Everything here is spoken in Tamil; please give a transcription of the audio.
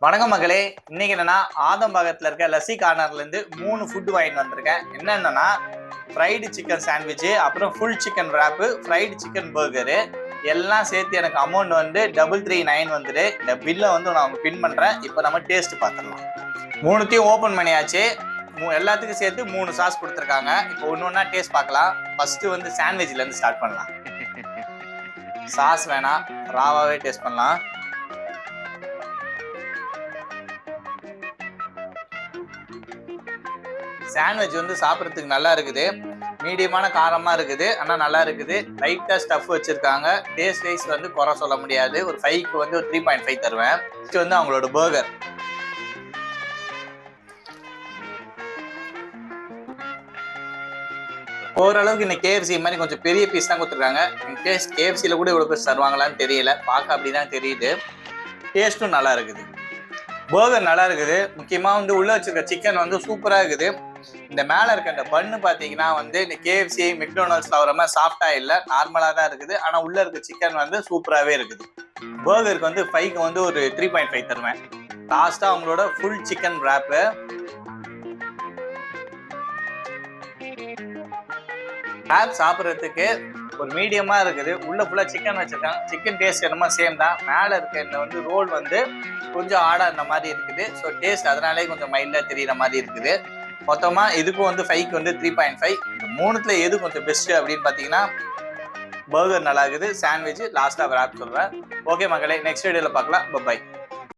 வணக்கம் மகளே. இன்னைக்கு என்னன்னா ஆதம்பாகத்தில் இருக்க லஸ்ஸி கார்னர்லேருந்து 3 ஃபுட்டு வாங்கிட்டு வந்திருக்கேன். என்னென்னா ஃப்ரைடு சிக்கன் சாண்ட்விட்சு, அப்புறம் full chicken wrap, fried chicken burger எல்லாம் சேர்த்து எனக்கு அமௌண்ட் வந்து 339 வந்துடு. இந்த பில்லை வந்து நான் பின் பண்ணுறேன். இப்போ நம்ம டேஸ்ட் பார்த்துடலாம். 3த்தையும் ஓப்பன் பண்ணியாச்சு. எல்லாத்துக்கும் சேர்த்து 3 சாஸ் கொடுத்துருக்காங்க. இப்போ ஒன்று ஒன்றா டேஸ்ட் பார்க்கலாம். ஃபஸ்ட்டு வந்து சாண்ட்விச்லேருந்து ஸ்டார்ட் பண்ணலாம். சாஸ் வேணாம், ராவாகவே டேஸ்ட் பண்ணலாம். சாண்ட்விச் வந்து சாப்பிட்றதுக்கு நல்லா இருக்குது. மீடியமான காரமாக இருக்குது, ஆனால் நல்லா இருக்குது. லைட்டாக ஸ்டஃப் வச்சுருக்காங்க. டேஸ்ட் வைஸ் வந்து குறை சொல்ல முடியாது. ஒரு 5க்கு வந்து ஒரு 3.5 தருவேன். நெக்ஸ்ட் வந்து அவங்களோட பர்கர். ஓரளவுக்கு இன்னைக்கு KFC மாதிரி கொஞ்சம் பெரிய பீஸ் தான் கொடுத்துருக்காங்க. KFCயில் கூட இவ்வளோ பீஸ் தருவாங்களான்னு தெரியல. பார்க்க அப்படி தான் தெரியுது. டேஸ்ட்டும் நல்லா இருக்குது. பர்கர் நல்லா இருக்குது. முக்கியமாக வந்து உள்ளே வச்சுருக்க சிக்கன் வந்து சூப்பராக இருக்குது. இந்த மேலே இருக்க இந்த பன்னு பார்த்தீங்கன்னா வந்து இந்த KFC மெக்டொனால்ட்ஸில் வர மாதிரி சாஃப்டாக இல்லை, நார்மலாக தான் இருக்குது. ஆனால் உள்ளே இருக்க சிக்கன் வந்து சூப்பராகவே இருக்குது. பர்கருக்கு வந்து 5க்கு வந்து ஒரு 3.5 தருவேன். லாஸ்ட்டாக அவங்களோட ஃபுல் சிக்கன் ரேப்பு. ரேப் சாப்பிட்றதுக்கு ஒரு மீடியமாக இருக்குது. உள்ள ஃபுல்லாக சிக்கன் வச்சுருக்காங்க. சிக்கன் டேஸ்ட் என்னமோ சேம் தான். மேலே இருக்க இந்த வந்து ரோல் வந்து கொஞ்சம் ஆடாக இந்த மாதிரி இருக்குது. ஸோ டேஸ்ட் அதனாலே கொஞ்சம் மைல்டாக தெரிகிற மாதிரி இருக்குது. மொத்தமாக இதுக்கும் வந்து 5க்கு வந்து 3.5. இந்த 3த்துல எது கொஞ்சம் பெஸ்ட்டு அப்படின்னு பார்த்தீங்கன்னா பர்கர் நல்லா இருக்குது, சாண்ட்விச், லாஸ்ட்டாக ரேப் சொல்கிறேன். ஓகே மகளே, நெக்ஸ்ட் வீடியோவில் பார்க்கலாம். பை.